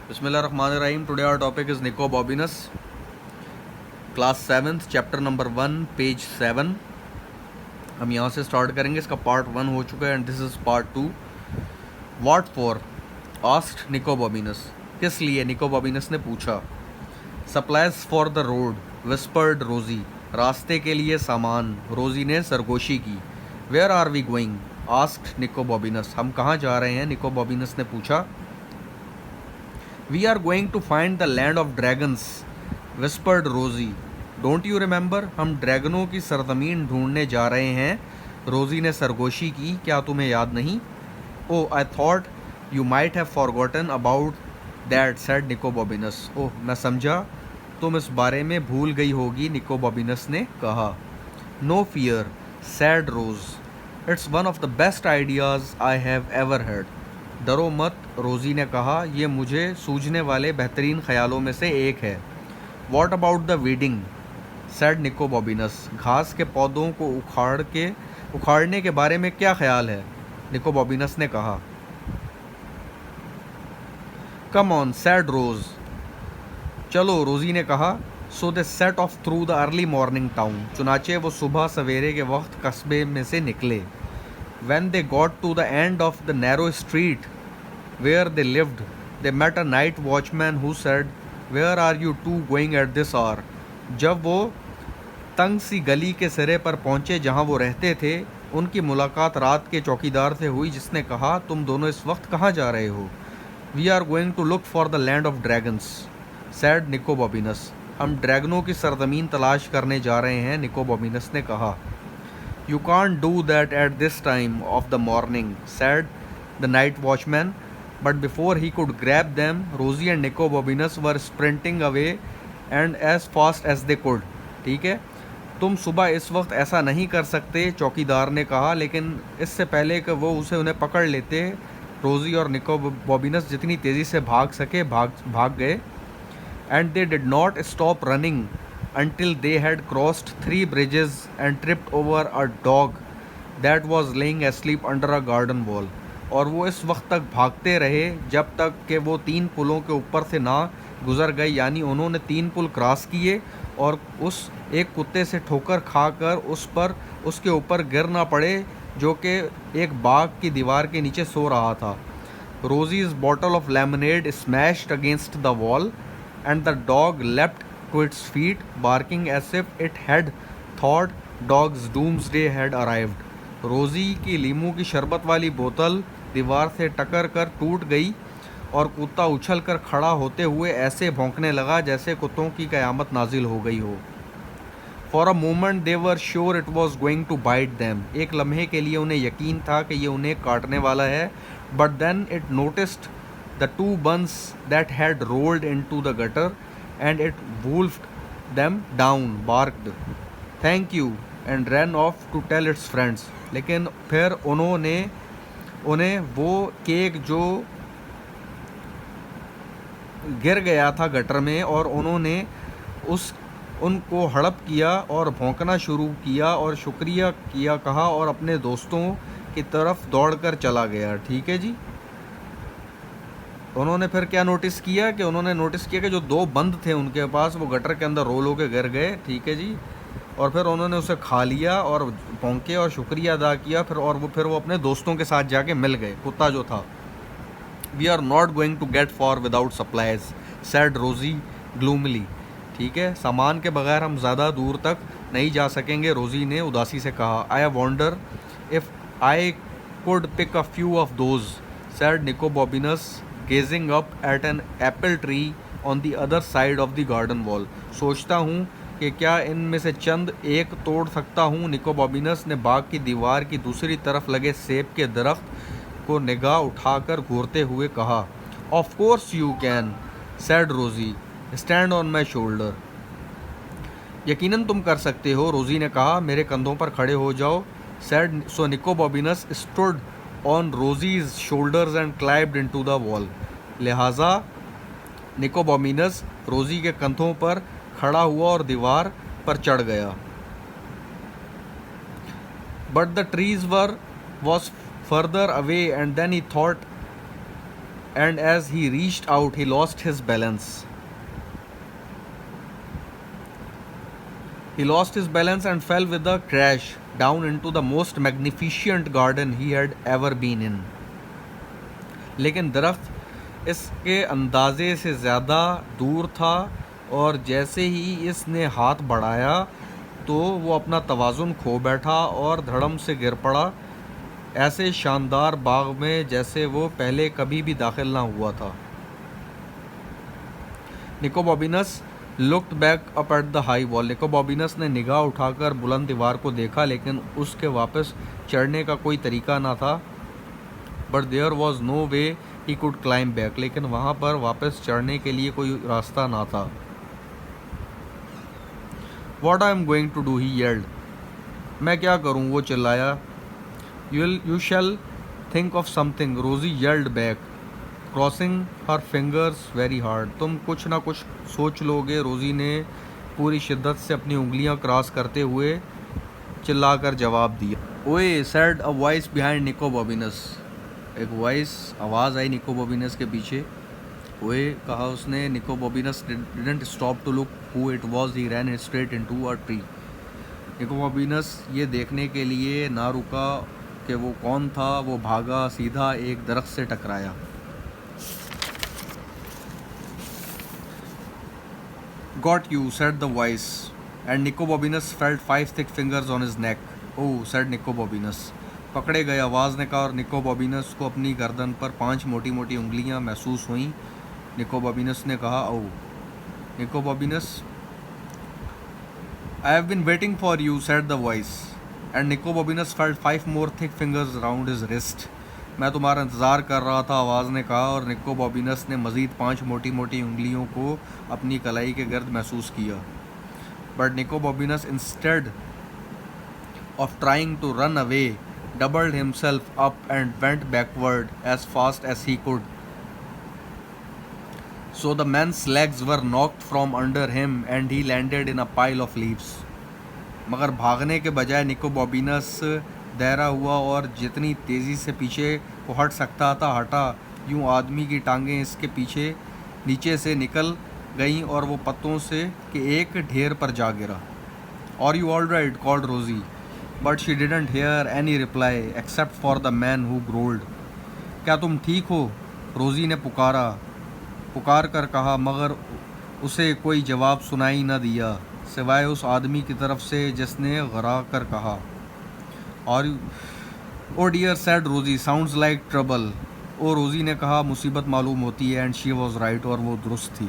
Bismillahirrahmanirrahim. Today our topic is Nico Bobinus, class 7th, chapter number 1, page 7. हम यहाँ से start करेंगे. इसका पार्ट 1 हो चुका है and this is part 2. What for asked Nico Bobbins. किस लिए निको बॉबिनस ने पूछा. Supplies for the road whispered Rosie. रास्ते के लिए सामान, रोजी ने सरगोशी की. Where are we going asked Nico Bobbins. हम कहाँ जा रहे हैं, निको बॉबिनस ने पूछा. We are going to find the land of dragons whispered Rosie. Don't you remember. हम ड्रैगनों की सरजमीन ढूंढने जा रहे हैं, रोजी ने सरगोशी की. क्या तुम्हें याद नहीं. Oh I thought you might have forgotten about that said Nico Bobbins. ओह मैं समझा तुम इस बारे में भूल गई होगी, निको बॉबिनस ने कहा. No fear said Rose. It's one of the best ideas I have ever heard. डरो मत, रोजी ने कहा, यह मुझे सूझने वाले बेहतरीन ख्यालों में से एक है. What about the weeding sad Nico बॉबिनस. घास के पौधों को उखाड़ने के बारे में क्या ख्याल है, निको बॉबिनस ने कहा. Come on said Rose. चलो, रोजी ने कहा. So they set off through the early morning town. चुनाचे वो सुबह सवेरे के वक्त कस्बे में से निकले. When they got to the end of the narrow street where they lived, they met a night watchman who said, "Where are you two going at this hour?" जब वो तंग सी गली के सिरे पर पहुंचे जहां वो रहते थे, उनकी मुलाकात रात के चौकीदार से हुई, जिसने कहा, तुम दोनों इस वक्त कहाँ जा रहे हो. We are going to look for the land of dragons, said निको बॉबिनस. हम ड्रैगनों की सरजमीन तलाश करने जा रहे हैं, निको बॉबिनस ने कहा. You can't do that at this time of the morning, said the night watchman. But before he could grab them, Rosie and Nico Bobinus were sprinting away and as fast as they could. ठीक है, तुम सुबह इस वक्त ऐसा नहीं कर सकते, चौकीदार ने कहा, लेकिन इससे पहले कि वो उन्हें पकड़ लेते, रोजी और निको बॉबिनस जितनी तेज़ी से भाग सके भाग गए. And they did not stop running until they had crossed 3 bridges and tripped over a dog that was laying asleep under a garden wall. और वो इस वक्त तक भागते रहे जब तक कि वो 3 पुलों के ऊपर से ना गुजर गए. यानी उन्होंने 3 पुल क्रॉस किए और उस एक कुत्ते से ठोकर खाकर उसके ऊपर गिर ना पड़े, जो कि एक बाग की दीवार के नीचे सो रहा था. Rosie's bottle of lemonade smashed against the wall and the dog leapt to its feet, barking as if it had thought dog's doomsday had arrived. रोजी की लीमू की शरबत वाली बोतल दीवार से टकर कर टूट गई और कुत्ता उछल कर खड़ा होते हुए ऐसे भौंकने लगा जैसे कुत्तों की क़यामत नाजिल हो गई हो. For a moment they were sure it was going to bite them. एक लम्हे के लिए उन्हें यकीन था कि ये उन्हें काटने वाला है. But then it noticed the 2 buns that had rolled into the gutter and it wolfed them down, barked thank you and ran off to tell its friends. लेकिन फिर उन्हें वो केक जो गिर गया था गटर में, और उन्होंने उनको हड़प किया और भौंकना शुरू किया और शुक्रिया किया कहा और अपने दोस्तों की तरफ दौड़कर चला गया. ठीक है जी. उन्होंने फिर क्या नोटिस किया कि जो 2 बंद थे उनके पास, वो गटर के अंदर रोल होकर गिर गए. ठीक है जी. और फिर उन्होंने उसे खा लिया और भौंके और शुक्रिया अदा किया. फिर वो अपने दोस्तों के साथ जाके मिल गए, कुत्ता जो था. We are not going to get far without supplies, said Rosie glumly. ठीक है, सामान के बगैर हम ज़्यादा दूर तक नहीं जा सकेंगे, रोजी ने उदासी से कहा. I wonder if I could pick a few of those, said Nico Bobbins gazing up at an apple tree on the other side of the garden wall. सोचता हूँ कि क्या इनमें से चंद एक तोड़ सकता हूँ, निको बॉबिनस ने बाग की दीवार की दूसरी तरफ लगे सेब के दरख्त को निगाह उठाकर घूरते हुए कहा. Of course you can, sad रोजी, स्टैंड ऑन माई शोल्डर. यकीनन तुम कर सकते हो, रोजी ने कहा, मेरे कंधों पर खड़े हो जाओ. सैड सो निको बॉबिनस stood on Rosie's shoulders and climbed into the wall. लिहाजा निको बॉबिनस रोजी के कंधों पर खड़ा हुआ और दीवार पर चढ़ गया. But the trees was further away and then he thought and as he reached out, he lost his balance. He lost his balance and fell with a crash down into the most magnificent garden he had ever been in. लेकिन दरख्त इसके अंदाजे से ज़्यादा दूर था और जैसे ही इसने हाथ बढ़ाया तो वो अपना तवाज़ुन खो बैठा और धड़म से गिर पड़ा, ऐसे शानदार बाग में जैसे वो पहले कभी भी दाखिल ना हुआ था। Nico Bobbins looked back up at the high wall. Nico Bobbins ने निगाह उठाकर बुलंद दीवार को देखा, लेकिन उसके वापस चढ़ने का कोई तरीका ना था। But there was no way he could climb back. लेकिन वहाँ पर वापस चढ़ने के लिए कोई रास्ता ना था। What I am going to do, he yelled. मैं क्या करूँ, वो चिल्लाया। You shall think of something, Rosie yelled back, crossing her fingers very hard. तुम कुछ ना कुछ सोच लोगे, रोजी ने पूरी शिद्दत से अपनी उंगलियां क्रॉस करते हुए चिल्लाकर जवाब दिया। ओए, सेड अ वॉइस बिहाइंड निको बॉबिनस। एक वॉइस, आवाज़ आई निको बॉबिनस के पीछे। ओए, कहा उसने। Nico Bobbins didn't stop to look who it was, he ran straight into a tree. Nico Bobbins ये देखने के लिए ना रुका कि वो कौन था, वो भागा सीधा एक दरख्त से टकराया। Got you, said the voice, and Nico Bobinus felt 5 thick fingers on his neck. Oh, said Nico Bobinus. पकड़े गए, आवाज़ ने कहा, और निको बॉबिनस को अपनी गर्दन पर 5 मोटी मोटी उंगलियां महसूस हुईं। निको बॉबिनस ने कहा, ओ। निको बॉबिनस, I have been waiting for you, said the voice, and Nico Bobinus felt 5 more thick fingers around his wrist. मैं तुम्हारा इंतज़ार कर रहा था, आवाज़ ने कहा, और निको बॉबिनस ने मज़ीद 5 मोटी मोटी उंगलियों को अपनी कलाई के गर्द महसूस किया। But Nico Bobbins instead of trying to run away doubled himself up and went backward as fast as he could, so the man's legs were knocked from under him and he landed in a pile of leaves. मगर भागने के बजाय निको बॉबिनस दहरा हुआ और जितनी तेज़ी से पीछे को हट सकता था हटा। यूं आदमी की टांगें इसके पीछे नीचे से निकल गईं और वो पत्तों से के एक ढेर पर जा गिरा। और you all right, called Rosie, but she didn't hear any reply except for the man who growled. क्या तुम ठीक हो, रोजी ने पुकार कर कहा, मगर उसे कोई जवाब सुनाई न दिया सिवाय उस आदमी की तरफ से जिसने घरा कर कहा। और ओ डियर, सैड रोजी, साउंड्स लाइक ट्रबल। ओ, रोजी ने कहा, मुसीबत मालूम होती है। एंड शी वॉज राइट, और वो दुरुस्त थी।